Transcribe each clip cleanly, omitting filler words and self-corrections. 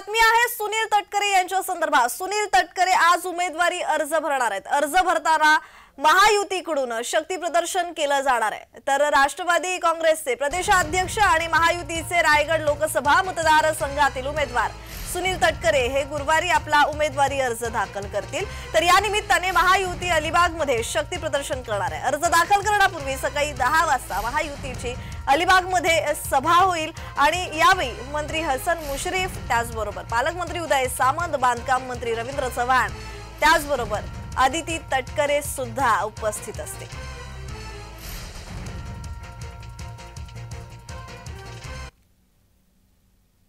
बातमी आहे सुनील तटकरे यांच्या संदर्भात। सुनील तटकरे आज उमेदवारी अर्ज भरणार आहेत। अर्ज भरताना महायुतीकडून शक्ती प्रदर्शन केलं जाणार आहे। तर राष्ट्रवादी काँग्रेसचे प्रदेशाध्यक्ष आणि महायुतीचे रायगड लोकसभा मतदारसंघातील उमेदवार सुनील तटकरे हे गुरुवारी आपला उमेदवारी अर्ज दाखल करतील। तर या निमित्ताने महायुती अलिबाग मध्ये शक्ती प्रदर्शन करणार आहे। अर्ज दाखल करण्यापूर्वी सकाळी 10 वाजता महायुतीची अलिबाग मध्ये सभा होईल आणि यावेळी मंत्री हसन मुश्रीफ, त्याचबरोबर पालकमंत्री उदय सामंत, बांधकाम मंत्री रवींद्र चव्हाण, त्याचबरोबर आदिती तटकरे सुद्धा उपस्थित असतील।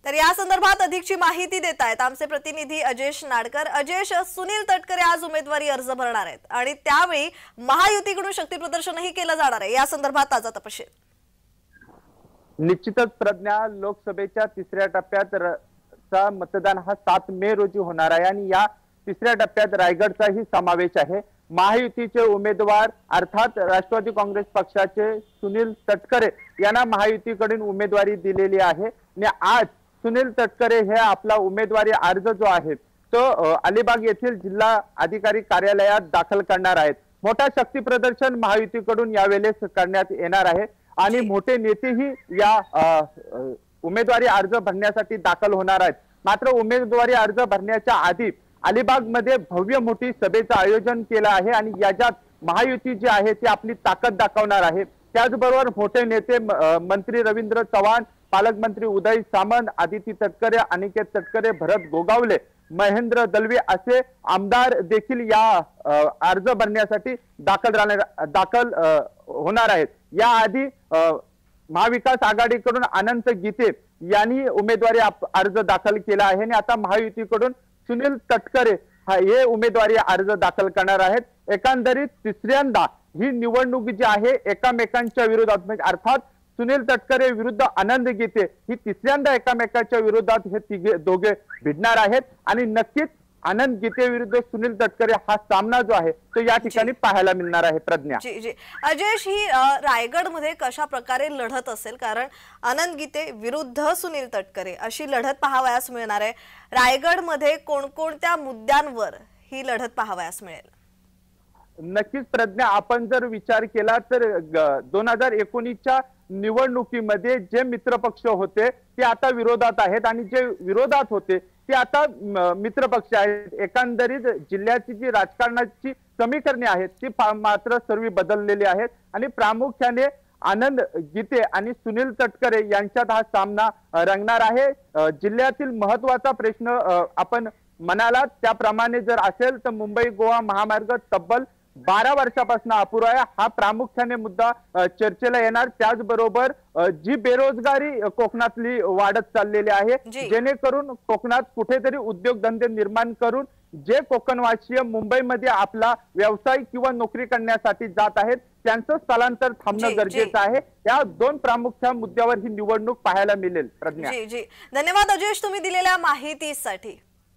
तर या संदर्भात अधिकची माहिती देत आहेत आमचे प्रतिनिधी अजेश नाडकर। अजेश, सुनील तटकरे आज उमेदवारी अर्ज भरणार आहेत आणि त्यावेळी महायुतीकडून शक्ती प्रदर्शनही केलं जाणार आहे। या संदर्भात ताजा तपशील। निश्चितच प्रज्ञा, लोकसभेच्या तिसऱ्या टप्प्यात मतदान हा 7 मे रोजी होणार आहे आणि या तिसऱ्या टप्प्यात रायगडचाही समावेश आहे। महायुतीचे उमेदवार अर्थात राष्ट्रवादी काँग्रेस पक्षाचे सुनील तटकरे यांना महायुतीकडून उमेदवारी दिलेली आहे आणि आज सुनील तटकरे हे आपला उमेदवारी अर्ज जो आहे तो अलिबाग येथील जिल्हा अधिकारी कार्यालयात दाखल करणार आहेत। मोठा शक्ती प्रदर्शन महायुतीकडून यावेळेस करण्यात येणार आहे आणि मोठे नेतेही या उमेदवारी अर्ज भरण्यासाठी दाखल होणार आहेत। मात्र उमेदवारी अर्ज भरण्याच्या आधी अलिबाग मध्ये भव्य मोठी सभेचं आयोजन केलं आहे आणि याच्यात महायुती जी आहे ती आपली ताकद दाखवणार आहे। त्याचबरोबर मोठे नेते मंत्री रवींद्र चव्हाण, पालकमंत्री उदय सामंत, आदिती तटकरे, अनिकेत तटकरे, भरत गोगावले, महेंद्र दलवी असे आमदार देखील या अर्ज भरण्यासाठी दाखल होणार आहेत। याआधी महाविकास आघाडीकडून अनंत गीते यांनी उमेदवारी अर्ज दाखल केला आहे आणि आता महायुतीकडून सुनील तटकरे हे उमेदवारी अर्ज दाखल करणार आहेत। एकंदरीत तिसऱ्यांदा ही निवडणूक जी आहे एकामेकांच्या विरोधात, म्हणजे अर्थात सुनील तटकरे विरुद्ध आनंद गीते ही तिसऱ्यांदा एकामेकांच्या विरोधात हे दोघे भिडणार आहेत आणि नक्कीच आनंद गीते विरुद्ध सुनील तटकरे हा सामना जो आहे तो या ठिकाणी पाहायला मिळणार आहे। प्रज्ञा जी जी अजेश, ही रायगड मध्ये कशा प्रकारे लढत असेल, कारण आनंद गीते विरुद्ध सुनील तटकरे अशी लढत पाहावयास मिळणार आहे। रायगड मध्ये कोणकोणत्या मुद्द्यांवर ही लढत पाहावयास मिळेल? नक्कीच प्रज्ञा, आपण जर विचार केला तर 2019च्या निवडणुकीमध्ये जे मित्रपक्ष होते ते आता विरोधात आहेत आणि जे विरोधात होते ते आता मित्रपक्ष आहेत। एकंदरीत जिल्ह्याची जी राजकारणाची समीकरणे आहेत ती मात्र सर्व बदललेली आहेत आणि प्रामुख्याने आनंद गीते आणि सुनील तटकरे यांच्यात हा सामना रंगणार आहे। जिल्ह्यातील महत्त्वाचा प्रश्न आपण म्हणालात त्याप्रमाणे जर असेल तर मुंबई गोवा महामार्ग तब्बल 12 वर्षापासून अपुरा आहे, हा प्रामुख्याने मुद्दा चर्चेला येणार। त्याचबरोबर जी बेरोजगारी कोकणातली वाढत चाललेली आहे, जेणेकरून कोकणात कुठेतरी उद्योगधंदे निर्माण करून जे कोकणवासीय मुंबईमध्ये आपला व्यवसाय किंवा नोकरी करण्यासाठी जात आहेत त्यांचं स्थलांतर थांबणं गरजेचं आहे। या 2 प्रामुख्य मुद्द्यावर ही निवडणूक पाहायला मिळेल। प्रज्ञा जी जी, धन्यवाद अजेश तुम्ही दिलेल्या माहितीसाठी।